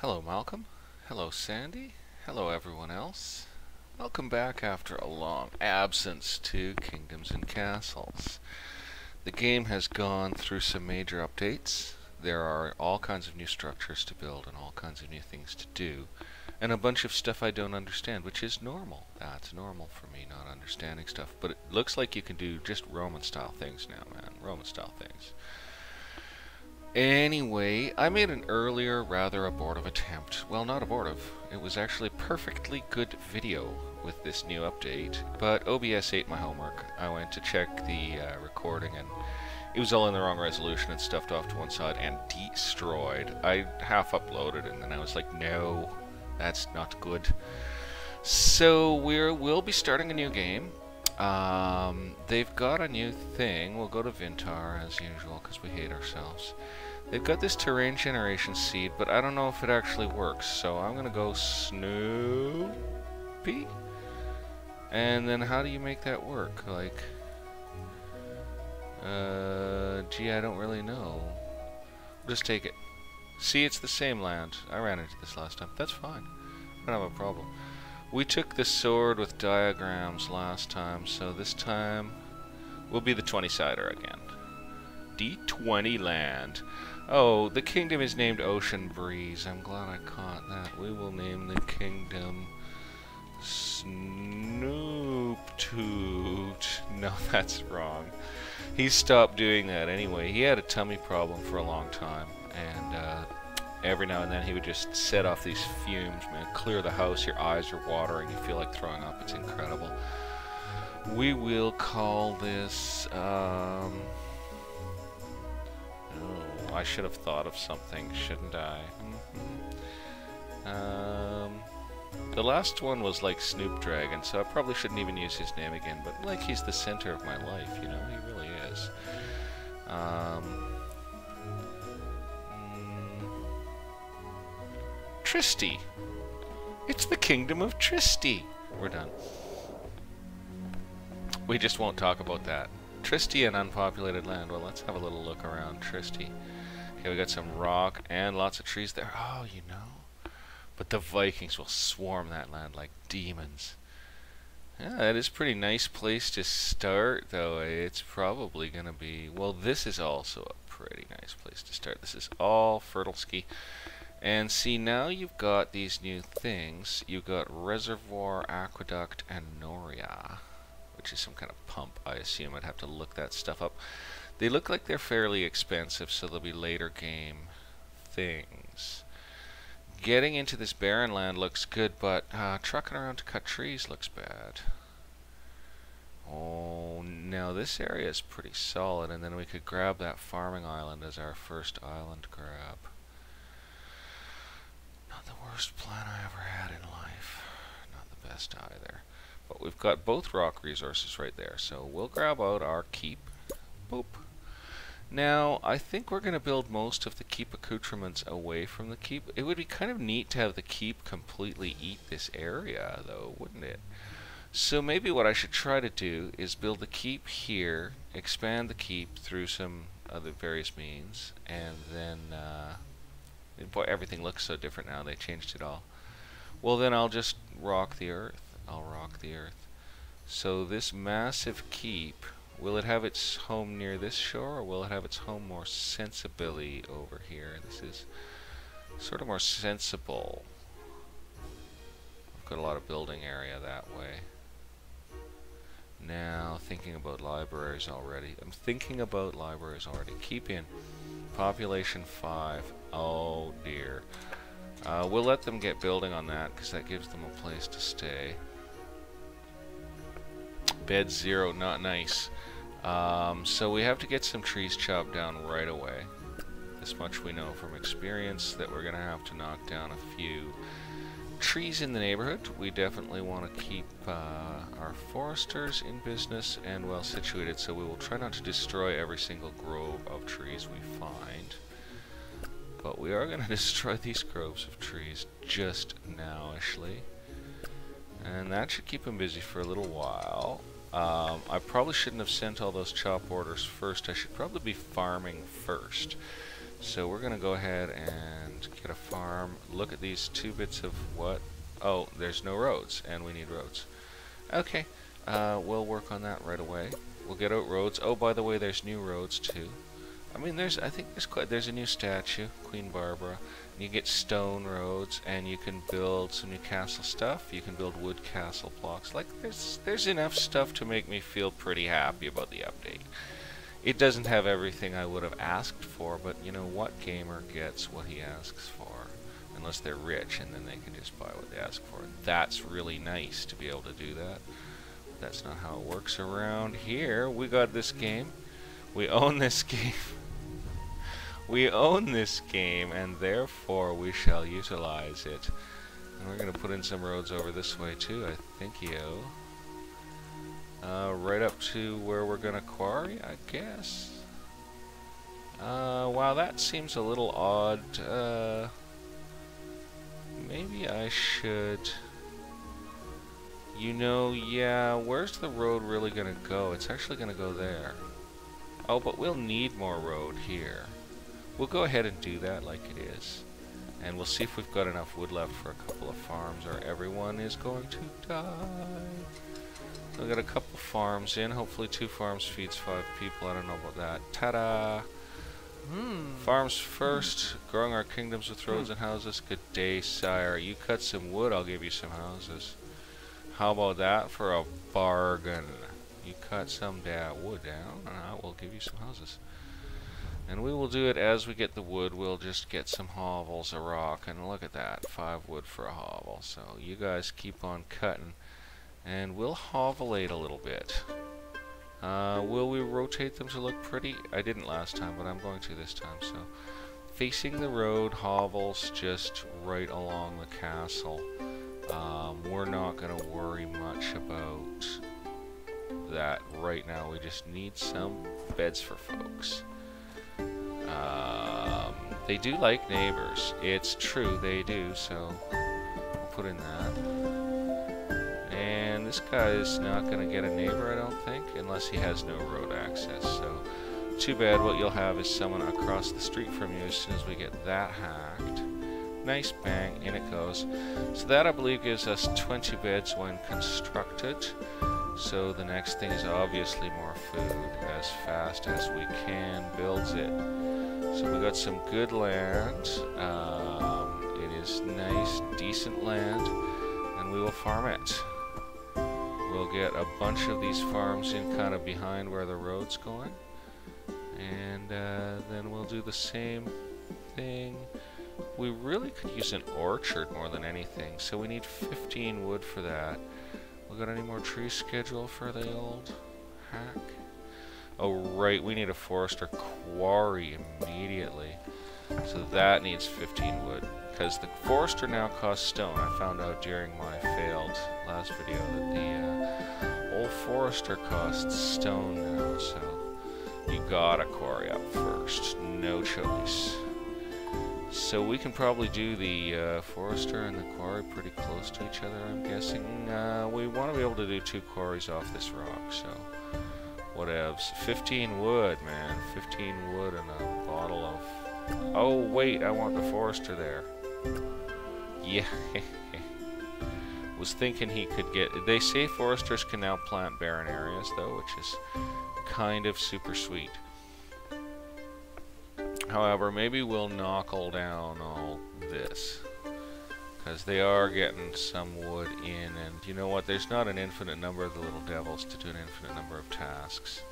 Hello Malcolm, hello Sandy, hello everyone else. Welcome back after a long absence to Kingdoms and Castles. The game has gone through some major updates. There are all kinds of new structures to build and all kinds of new things to do. And a bunch of stuff I don't understand, which is normal. That's normal for me, not understanding stuff. But it looks like you can do just Roman style things now, man. Roman style things. Anyway, I made an earlier, rather abortive attempt. Well, not abortive. It was actually a perfectly good video with this new update, but OBS ate my homework. I went to check the recording and it was all in the wrong resolution and stuffed off to one side and destroyed. I half uploaded and then I was like, no, that's not good. So we'll be starting a new game. They've got a new thing. We'll go to Vintar as usual because we hate ourselves. They've got this terrain generation seed, but I don't know if it actually works. So I'm gonna go Snoopy. And then how do you make that work? Like, gee, I don't really know. Just take it. See, it's the same land. I ran into this last time. That's fine. I don't have a problem. We took the sword with diagrams last time, so this time we'll be the 20-sider again. D20 land. Oh, the kingdom is named Ocean Breeze. I'm glad I caught that. We will name the kingdom Snoop Toot. No, that's wrong. He stopped doing that anyway. He had a tummy problem for a long time, and every now and then he would just set off these fumes, man. Clear the house, your eyes are watering, you feel like throwing up. It's incredible. We will call this, oh, I should have thought of something, shouldn't I? The last one was like Snoop Dragon, so I probably shouldn't even use his name again, but like he's the center of my life, you know, he really is. Tristy. It's the kingdom of Tristy. We're done. We just won't talk about that. Tristy and unpopulated land. Well, let's have a little look around Tristy. Okay, we got some rock and lots of trees there. Oh, you know. But the Vikings will swarm that land like demons. Yeah, that is a pretty nice place to start, though. It's probably going to be... Well, this is also a pretty nice place to start. This is all fertile ski. And see, now you've got these new things. You've got Reservoir, Aqueduct, and Noria, which is some kind of pump, I assume. I'd have to look that stuff up. They look like they're fairly expensive, so they'll be later game things. Getting into this barren land looks good, but trucking around to cut trees looks bad. Oh, now this area is pretty solid, and then we could grab that farming island as our first island grab. Not the worst plan I ever had in life. Not the best either. But we've got both rock resources right there, so we'll grab out our keep. Boop. Now, I think we're going to build most of the keep accoutrements away from the keep. It would be kind of neat to have the keep completely eat this area, though, wouldn't it? So maybe what I should try to do is build the keep here, expand the keep through some other various means, and then... boy, everything looks so different now. They changed it all. Well, then I'll just rock the earth. I'll rock the earth. So this massive keep, will it have its home near this shore, or will it have its home more sensibly over here? This is sort of more sensible. I've got a lot of building area that way. Now, thinking about libraries already. I'm thinking about libraries already. Keep in. Population 5. Oh dear. We'll let them get building on that because that gives them a place to stay. Bed 0, not nice. So we have to get some trees chopped down right away. This much we know from experience, that we're going to have to knock down a few trees in the neighborhood. We definitely want to keep our foresters in business and well situated, so we will try not to destroy every single grove of trees we find. But we are going to destroy these groves of trees just nowishly. And that should keep them busy for a little while. I probably shouldn't have sent all those chop orders first. I should probably be farming first. So we're going to go ahead and and get a farm. Look at these 2 bits of what? Oh, there's no roads, and we need roads. Okay, we'll work on that right away. We'll get out roads. Oh, by the way, there's new roads too. I mean, I think there's a new statue, Queen Barbara. And you get stone roads, and you can build some new castle stuff. You can build wood castle blocks. Like, there's enough stuff to make me feel pretty happy about the update. It doesn't have everything I would have asked for, but you know what gamer gets what he asks for? Unless they're rich, and then they can just buy what they ask for. That's really nice to be able to do that. That's not how it works around here. We got this game. We own this game. We own this game, and therefore we shall utilize it. And we're going to put in some roads over this way too, I think, right up to where we're going to quarry, I guess. Wow, that seems a little odd. Maybe I should... You know, yeah, where's the road really going to go? It's actually going to go there. Oh, but we'll need more road here. We'll go ahead and do that like it is. And we'll see if we've got enough wood left for a couple of farms, or everyone is going to die. We've got a couple farms in. Hopefully 2 farms feeds 5 people. I don't know about that. Ta-da! Farms first. Growing our kingdoms with roads and houses. Good day, sire. You cut some wood, I'll give you some houses. How about that for a bargain? You cut some wood down, and I will give you some houses. And we will do it as we get the wood. We'll just get some hovels of rock, and look at that, 5 wood for a hovel. So you guys keep on cutting, and we'll hovelate a little bit. Will we rotate them to look pretty? I didn't last time, but I'm going to this time. So facing the road, hovels just right along the castle. We're not going to worry much about that right now. We just need some beds for folks. They do like neighbors. It's true, they do, so we'll put in that. And this guy is not going to get a neighbor, I don't think, unless he has no road access. So too bad. What you'll have is someone across the street from you as soon as we get that hacked. Nice, bang, in it goes. So that, I believe, gives us 20 beds when constructed. So the next thing is obviously more food, as fast as we can builds it. So we got some good land. It is nice, decent land, and we will farm it. We'll get a bunch of these farms in kind of behind where the road's going, and then we'll do the same thing. We really could use an orchard more than anything, so we need 15 wood for that. We got any more tree schedule for the old hack? Oh right, we need a forester quarry immediately. So that needs 15 wood, because the forester now costs stone. I found out during my failed last video that the old forester costs stone now, so you gotta quarry up first. No choice. So we can probably do the forester and the quarry pretty close to each other, I'm guessing. We want to be able to do 2 quarries off this rock, so whatevs. 15 wood, man. 15 wood and a bottle of... Oh, wait, I want the forester there. Yeah. Was thinking he could get... They say foresters can now plant barren areas, though, which is kind of super sweet. However, maybe we'll knuckle down all this, because they are getting some wood in, and you know what, there's not an infinite number of the little devils to do an infinite number of tasks.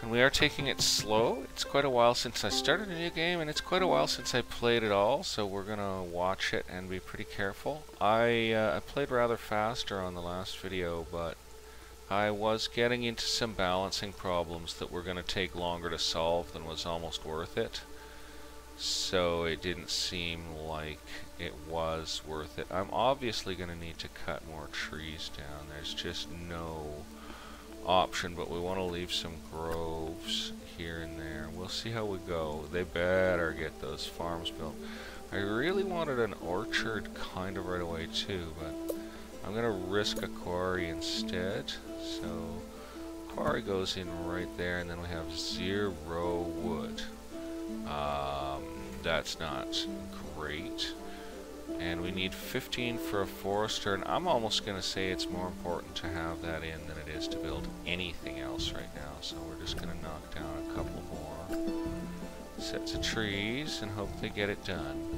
And we are taking it slow. It's quite a while since I started a new game, and it's quite a while since I played it all, so we're gonna watch it and be pretty careful. I played rather faster on the last video, but I was getting into some balancing problems that were going to take longer to solve than was almost worth it. So it didn't seem like it was worth it. I'm obviously going to need to cut more trees down. There's just no option, but we want to leave some groves here and there. We'll see how we go. They better get those farms built. I really wanted an orchard kind of right away too, but I'm going to risk a quarry instead. So, quarry goes in right there, and then we have 0 wood. That's not great. And we need 15 for a forester, and I'm almost going to say it's more important to have that in than it is to build anything else right now. So we're just going to knock down a couple more sets of trees and hope they get it done.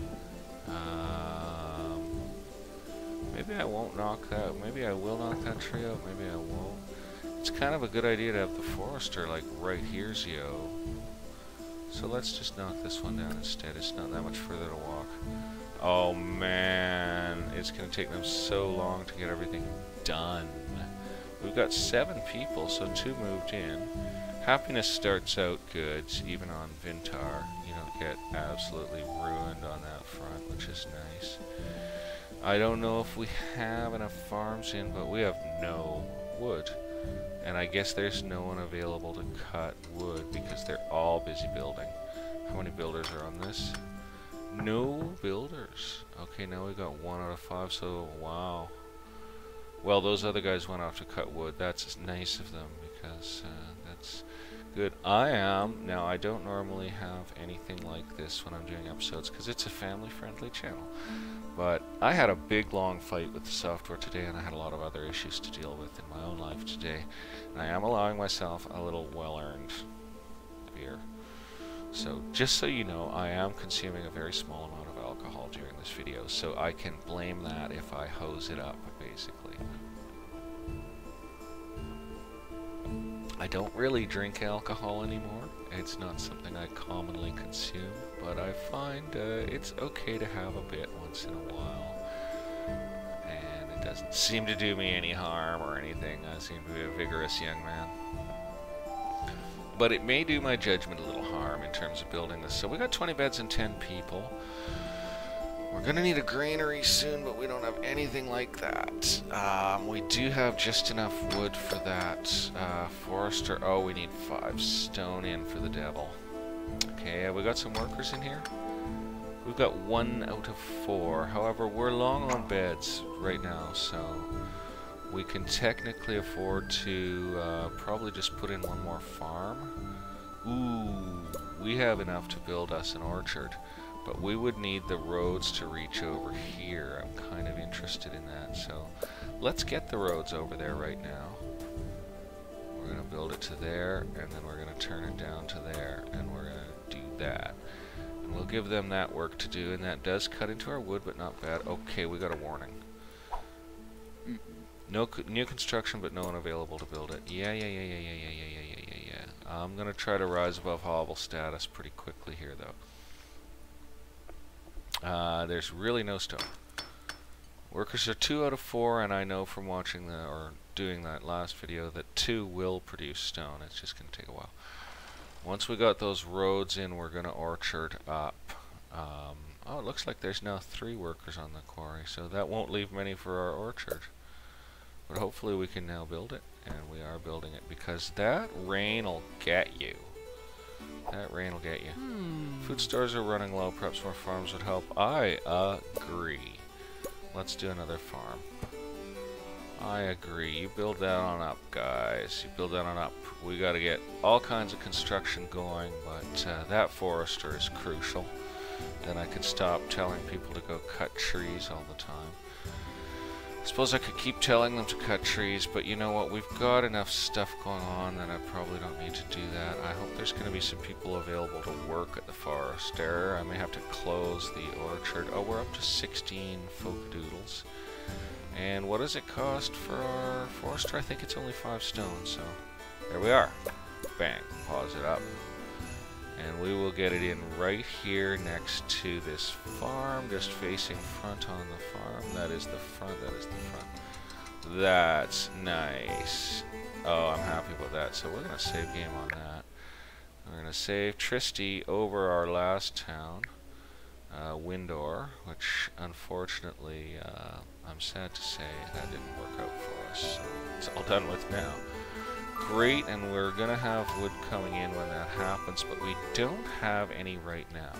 Maybe I won't knock that, maybe I will knock that tree out, maybe I won't. It's kind of a good idea to have the forester like right here's yo. So let's just knock this one down instead. It's not that much further to walk. Oh man, it's going to take them so long to get everything done. We've got 7 people, so 2 moved in. Happiness starts out good, even on Vintar. You don't get absolutely ruined on that front, which is nice. I don't know if we have enough farms in, but we have no wood. And I guess there's no one available to cut wood because they're all busy building. How many builders are on this? No builders. Okay, now we got 1 out of 5, so wow. Well, those other guys went off to cut wood. That's nice of them because that's good. Now I don't normally have anything like this when I'm doing episodes because it's a family-friendly channel. But I had a big long fight with the software today, and I had a lot of other issues to deal with in my own life today. And I am allowing myself a little well-earned beer. So just so you know, I am consuming a very small amount of alcohol during this video, so I can blame that if I hose it up, basically. I don't really drink alcohol anymore. It's not something I commonly consume, but I find it's okay to have a bit once in a while. And it doesn't seem to do me any harm or anything. I seem to be a vigorous young man. But it may do my judgment a little harm in terms of building this. So we got 20 beds and 10 people. We're going to need a granary soon, but we don't have anything like that. We do have just enough wood for that. Forester, oh, we need 5 stone in for the devil. Okay, we got some workers in here. We've got 1 out of 4. However, we're long on beds right now, so we can technically afford to probably just put in 1 more farm. Ooh, we have enough to build us an orchard. But we would need the roads to reach over here. I'm kind of interested in that, so let's get the roads over there right now. We're going to build it to there, and then we're going to turn it down to there, and we're going to do that. And we'll give them that work to do, and that does cut into our wood, but not bad. Okay, we got a warning. No new construction, but no one available to build it. Yeah. I'm going to try to rise above hobble status pretty quickly here, though. There's really no stone. Workers are 2 out of 4, and I know from watching or doing that last video that 2 will produce stone. It's just going to take a while. Once we got those roads in, we're going to orchard up. Oh, it looks like there's now 3 workers on the quarry, so that won't leave many for our orchard. But hopefully we can now build it, and we are building it, because that rain will get you. That rain will get you. Food stores are running low. Perhaps more farms would help. I agree. Let's do another farm. I agree. You build that on up, guys. You build that on up. We got to get all kinds of construction going, but that forester is crucial. Then I can stop telling people to go cut trees all the time. I suppose I could keep telling them to cut trees, but you know what? We've got enough stuff going on that I probably don't need to do that. I hope there's going to be some people available to work at the forester. I may have to close the orchard. Oh, we're up to 16 folk doodles. And what does it cost for our forester? I think it's only 5 stone, so there we are. Bang. Pause it up. And we will get it in right here next to this farm, just facing front on the farm. That is the front, that is the front. That's nice. Oh, I'm happy about that. So we're going to save game on that. We're going to save Tristy over our last town, Windor, which unfortunately, I'm sad to say, that didn't work out for us. So it's all done with now. Great, and we're going to have wood coming in when that happens, but we don't have any right now.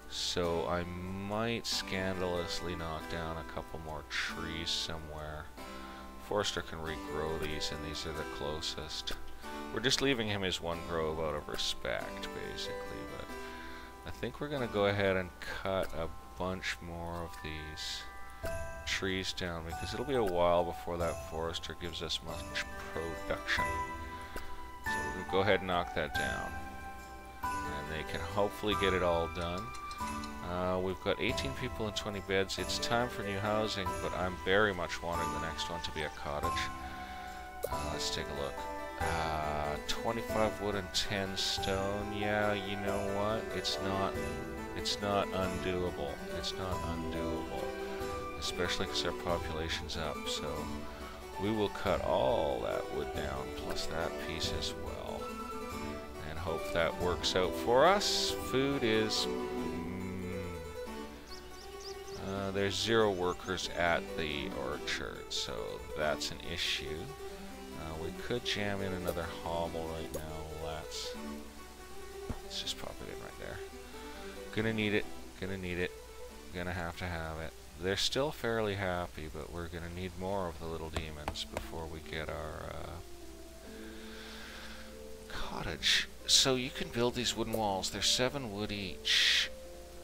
So I might scandalously knock down a couple more trees somewhere. Forester can regrow these, and these are the closest. We're just leaving him his 1 grove out of respect, basically, but I think we're gonna go ahead and cut a bunch more of these trees down because it'll be a while before that forester gives us much production. So we're gonna go ahead and knock that down. And they can hopefully get it all done. We've got 18 people and 20 beds. It's time for new housing, but I'm very much wanting the next one to be a cottage. Let's take a look. 25 wood and 10 stone. Yeah, you know what? It's not undoable. It's not undoable. Especially because our population's up, so we will cut all that wood down, plus that piece as well. And hope that works out for us. Food is... there's 0 workers at the orchard, so that's an issue. We could jam in another hobble right now. Let's just pop it in right there. Gonna need it. Gonna need it. Gonna have to have it. They're still fairly happy, but we're gonna need more of the little demons before we get our cottage. So you can build these wooden walls. They're 7 wood each.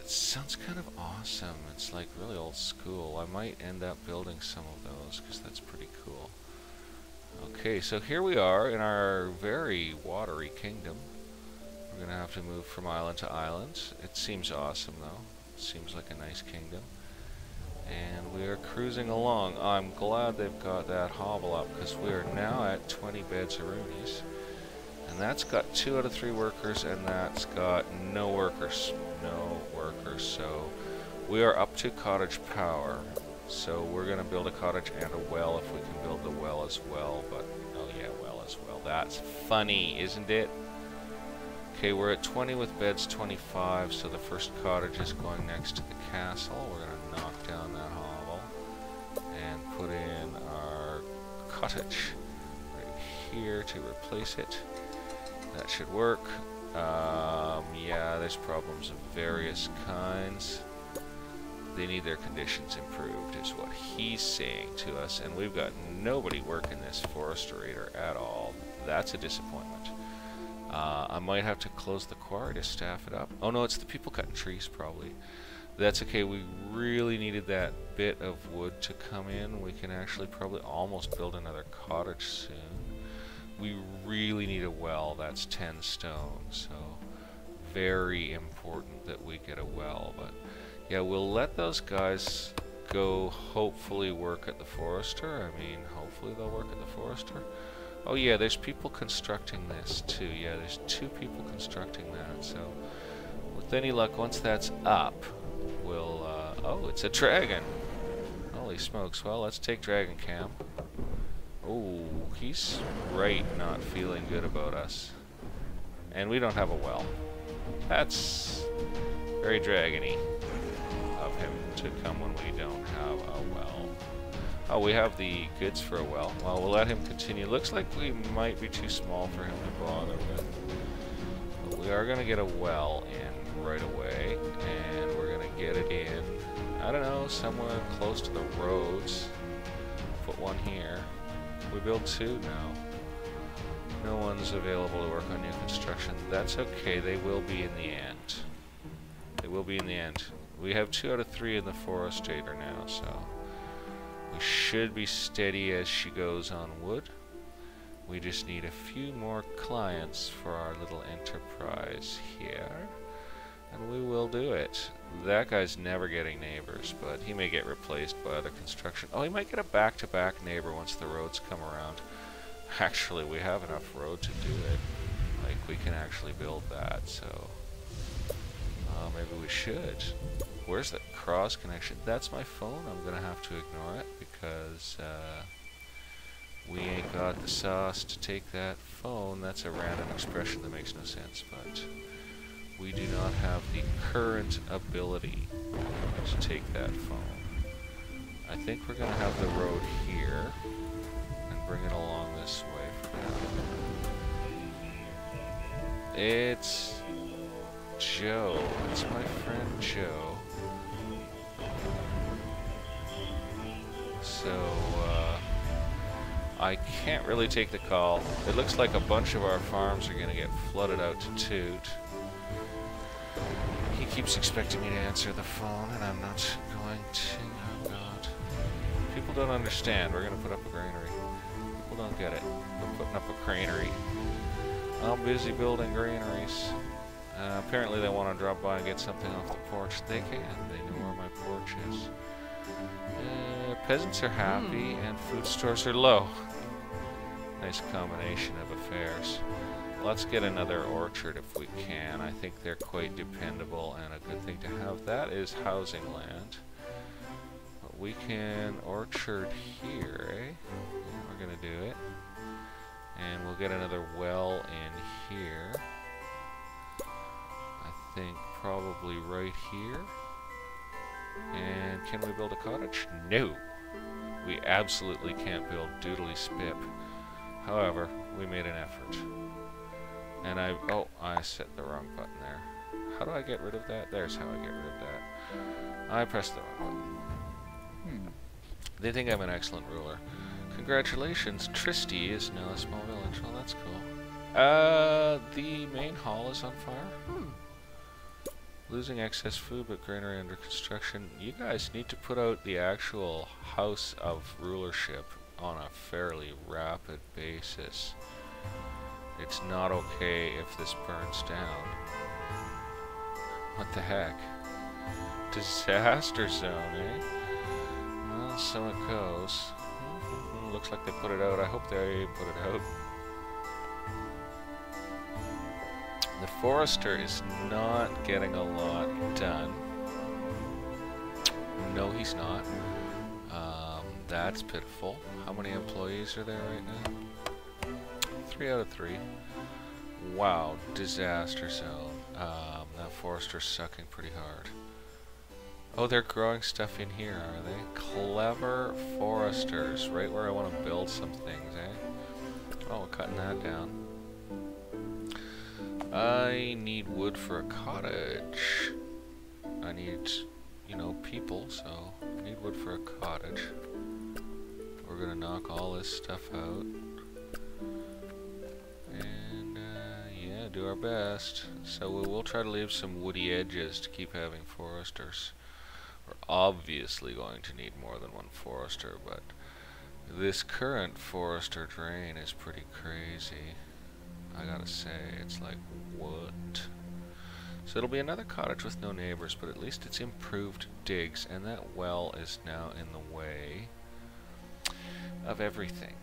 It sounds kind of awesome. It's like really old school. I might end up building some of those because that's pretty cool. Okay, so here we are in our very watery kingdom. We're gonna have to move from island to island. It seems awesome though. It seems like a nice kingdom. And we are cruising along. I'm glad they've got that hobble up because we are now at 20 beds aroonies. And that's got 2 out of 3 workers, and that's got no workers. No workers. So we are up to cottage power. So we're going to build a cottage and a well if we can build the well as well. But, oh yeah, well as well. That's funny, isn't it? Okay, we're at 20 with beds 25, so the first cottage is going next to the castle. We're going to knock down that hovel and put in our cottage right here to replace it. That should work. Yeah, there's problems of various kinds. They need their conditions improved, is what he's saying to us, and we've got nobody working this foresterator at all. That's a disappointment. I might have to close the quarry to staff it up. Oh no, it's the people cutting trees, probably. That's okay, we really needed that bit of wood to come in. We can actually probably almost build another cottage soon. We really need a well, that's 10 stone, so very important that we get a well. But yeah, we'll let those guys go hopefully work at the forester. I mean, hopefully they'll work at the forester. Oh yeah, there's people constructing this too. Yeah, there's 2 people constructing that, so with any luck, once that's up, we'll, oh, it's a dragon! Holy smokes, well, let's take Dragon Cam. Oh, he's right not feeling good about us. And we don't have a well. That's very dragony of him to come when we don't have a well. Oh, we have the goods for a well. Well, we'll let him continue. Looks like we might be too small for him to bother with. But we are going to get a well in right away. And we're going to get it in, I don't know, somewhere close to the roads. Put one here. We build 2 now. No one's available to work on new construction. That's okay, they will be in the end. They will be in the end. We have 2 out of 3 in the forestator now, so we should be steady as she goes on wood. We just need a few more clients for our little enterprise here, and we will do it. That guy's never getting neighbors, but he may get replaced by other construction. Oh, he might get a back-to-back neighbor once the roads come around. Actually, we have enough road to do it. Like, we can actually build that, so maybe we should. Where's the cross connection? That's my phone. I'm gonna have to ignore it because we ain't got the sauce to take that phone. That's a random expression that makes no sense, but we do not have the current ability to take that phone. I think we're going to have the road here and bring it along this way for now. It's Joe. It's my friend Joe. So, I can't really take the call. It looks like a bunch of our farms are going to get flooded out to Toot. keeps expecting me to answer the phone, and I'm not going to. Oh god. People don't understand. We're gonna put up a granary. People don't get it. We're putting up a granary. I'm busy building granaries. Apparently they want to drop by and get something off the porch. They can. They know where my porch is. Peasants are happy and food stores are low. Nice combination of affairs. Let's get another orchard if we can. I think they're quite dependable and a good thing to have. That is housing land. But we can orchard here, eh? We're gonna do it. And we'll get another well in here. I think probably right here. And can we build a cottage? No! We absolutely can't build doodly spip. However, we made an effort. And I set the wrong button there. How do I get rid of that? There's how I get rid of that. I pressed the wrong button. They think I'm an excellent ruler. Congratulations, Tristy is now a small village. Well, that's cool. The main hall is on fire. Losing excess food, but granary under construction. You guys need to put out the actual house of rulership on a fairly rapid basis. It's not okay if this burns down. What the heck? Disaster zone, eh? Well, so it goes. Looks like they put it out. I hope they put it out. The forester is not getting a lot done. No, he's not. That's pitiful. How many employees are there right now? 3 out of 3. Wow, disaster zone. That forester's sucking pretty hard. Oh, they're growing stuff in here, are they? Clever foresters, right where I want to build some things, eh? Oh, we're cutting that down. I need wood for a cottage. I need, you know, people, so I need wood for a cottage. We're gonna knock all this stuff out. And, yeah, do our best. So we will try to leave some woody edges to keep having foresters. We're obviously going to need more than one forester, but this current forester drain is pretty crazy. I gotta say, it's like, what? So it'll be another cottage with no neighbors, but at least it's improved digs, and that well is now in the way of everything.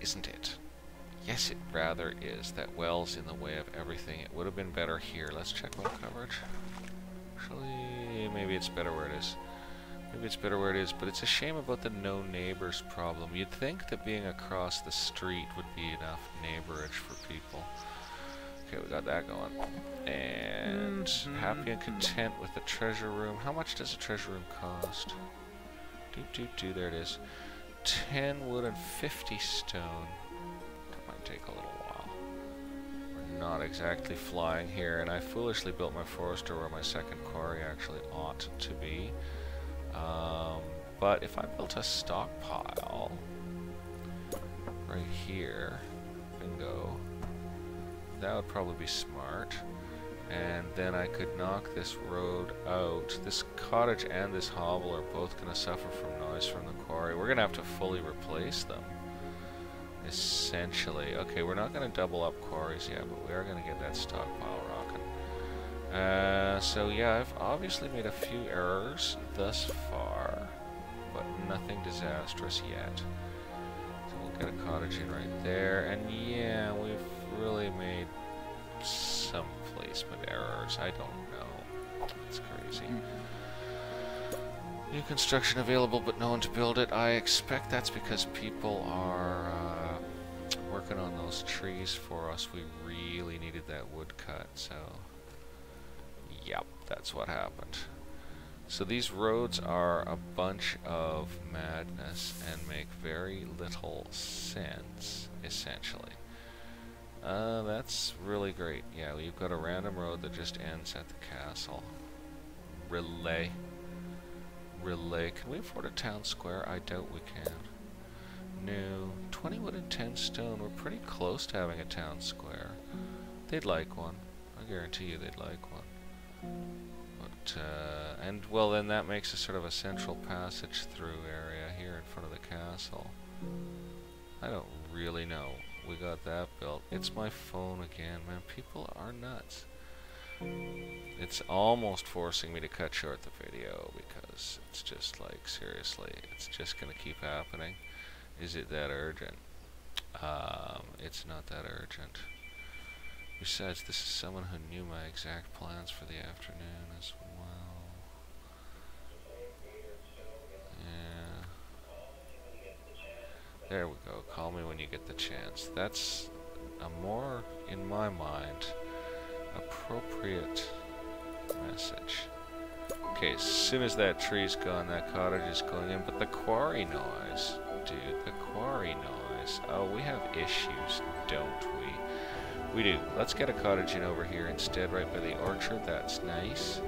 Isn't it? Yes, it rather is. That well's in the way of everything. It would have been better here. Let's check well coverage. Actually, maybe it's better where it is. Maybe it's better where it is, but it's a shame about the no neighbors problem. You'd think that being across the street would be enough neighborage for people. Okay, we got that going. And happy and content with the treasure room. How much does a treasure room cost? There it is. 10 wood and 50 stone. That might take a little while. We're not exactly flying here, and I foolishly built my forester where my second quarry actually ought to be. But if I built a stockpile right here, bingo, that would probably be smart. And then I could knock this road out. This cottage and this hovel are both going to suffer from noise from the quarry. We're going to have to fully replace them, essentially. Okay, we're not going to double up quarries yet, but we are going to get that stockpile rocking. So yeah, I've obviously made a few errors thus far, but nothing disastrous yet. So we'll get a cottage in right there, and yeah, we've really made some placement errors. I don't know. It's crazy. New construction available, but no one to build it. I expect that's because people are working on those trees for us. We really needed that wood cut, so yep, that's what happened. So these roads are a bunch of madness and make very little sense, essentially. That's really great. Yeah, you've got a random road that just ends at the castle. Relay. Can we afford a town square? I doubt we can. No. 20 wood and 10 stone. We're pretty close to having a town square. They'd like one. I guarantee you they'd like one. and well, then that makes a sort of a central passage through area here in front of the castle. I don't really know. We got that built. It's my phone again, man. People are nuts. It's almost forcing me to cut short the video because it's just like, seriously, it's just gonna keep happening. Is it that urgent? It's not that urgent. Besides, this is someone who knew my exact plans for the afternoon as well. Yeah. There we go. Call me when you get the chance. That's a more, in my mind, appropriate message. Okay, as soon as that tree's gone, that cottage is going in. But the quarry noise, dude, the quarry noise. Oh, we have issues, don't we? We do. Let's get a cottage in over here instead, right by the orchard. That's nice.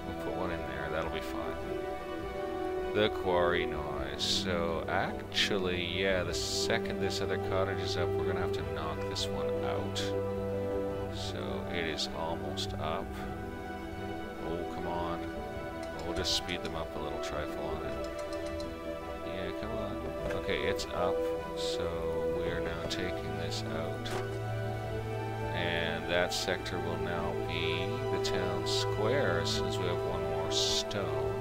We'll put one in there. That'll be fine. The quarry noise. So, actually, yeah, the second this other cottage is up, we're going to have to knock this one out. So, it is almost up. Oh, come on. We'll just speed them up a little trifle on it. Yeah, come on. Okay, it's up. So, we are now taking this out. And that sector will now be the town square as soon as we have one more stone.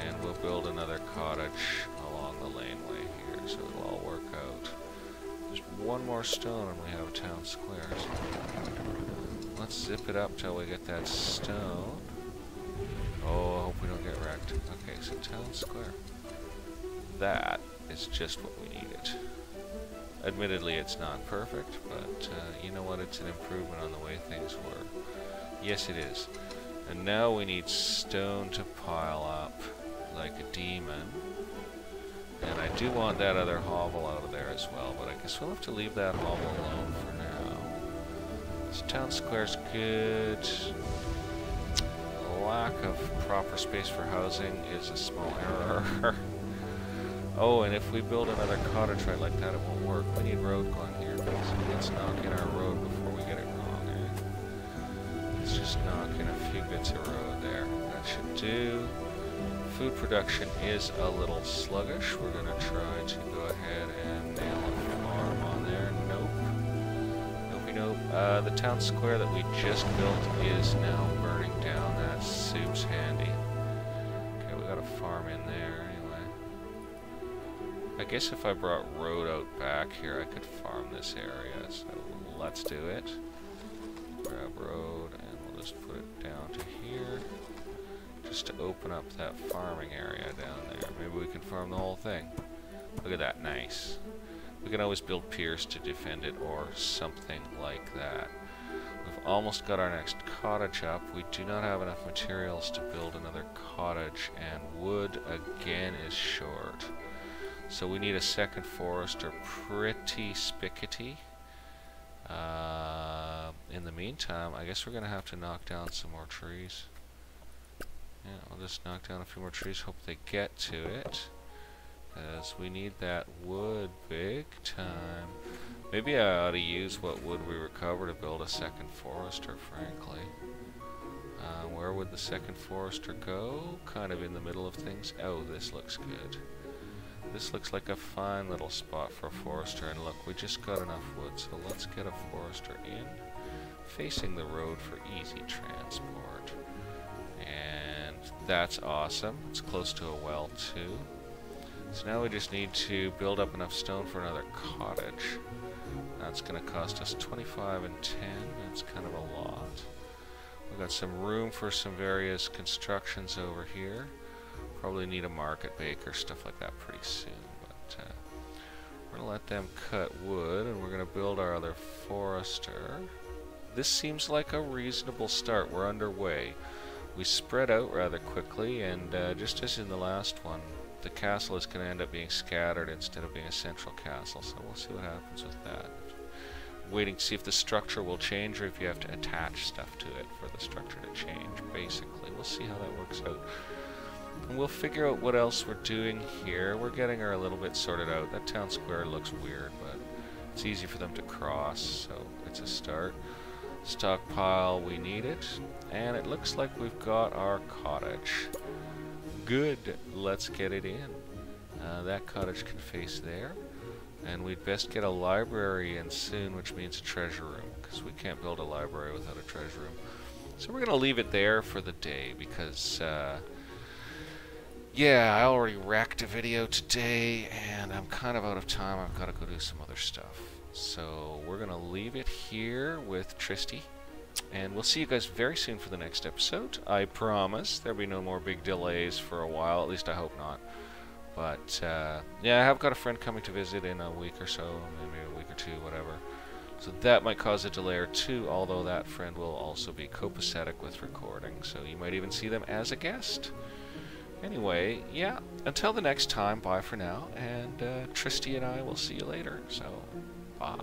And we'll build another cottage along the laneway here, so it'll all work out. Just one more stone and we have a town square. So let's zip it up till we get that stone. Oh, I hope we don't get wrecked. Okay, so town square. That is just what we needed. Admittedly, it's not perfect, but you know what? It's an improvement on the way things were. Yes, it is. And now we need stone to pile up like a demon. And I do want that other hovel out of there as well, but I guess we'll have to leave that hovel alone for now. This town square's good. Lack of proper space for housing is a small error. Oh, and if we build another cottage right like that, it won't work. We need road going here. Let's knock in our road before we get it wrong, eh? Let's just knock in a few bits of road there. That should do. Food production is a little sluggish. We're going to try to go ahead and nail a farm on there. Nope. Nopey nope. The town square that we just built is now burning down. That soup's handy. Okay, we got a farm in there. I guess if I brought road out back here, I could farm this area, so let's do it. Grab road, and we'll just put it down to here, just to open up that farming area down there. Maybe we can farm the whole thing. Look at that, nice. We can always build piers to defend it, or something like that. We've almost got our next cottage up. We do not have enough materials to build another cottage, and wood, again, is short. So we need a second forester pretty spickety. In the meantime, I guess we're going to have to knock down some more trees. Yeah, I'll just knock down a few more trees, hope they get to it. Because we need that wood big time. Maybe I ought to use what wood we recover to build a second forester, frankly. Where would the second forester go? Kind of in the middle of things. Oh, this looks good. This looks like a fine little spot for a forester, and look, we just got enough wood, so let's get a forester in, facing the road for easy transport. And that's awesome. It's close to a well, too. So now we just need to build up enough stone for another cottage. That's going to cost us 25 and 10. That's kind of a lot. We've got some room for some various constructions over here. Probably need a market baker, stuff like that pretty soon, but we're going to let them cut wood, and we're going to build our other forester. This seems like a reasonable start. We're underway. We spread out rather quickly, and just as in the last one, the castle is going to end up being scattered instead of being a central castle, so we'll see what happens with that. Waiting to see if the structure will change or if you have to attach stuff to it for the structure to change, basically. We'll see how that works out. And we'll figure out what else we're doing here. We're getting her a little bit sorted out. That town square looks weird, but it's easy for them to cross, so it's a start. stockpile. We need it. And it looks like we've got our cottage. Good. Let's get it in. That cottage can face there. And we'd best get a library in soon, which means a treasure room, because we can't build a library without a treasure room. So we're going to leave it there for the day, because, yeah, I already wrecked a video today, and I'm kind of out of time. I've got to go do some other stuff. So we're going to leave it here with Tristy, and we'll see you guys very soon for the next episode. I promise there'll be no more big delays for a while, at least I hope not. But, yeah, I have got a friend coming to visit in a week or so, maybe a week or two, whatever. So that might cause a delay or two, although that friend will also be copacetic with recording, so you might even see them as a guest. Anyway, yeah, until the next time, bye for now, and Tristy and I will see you later, so bye.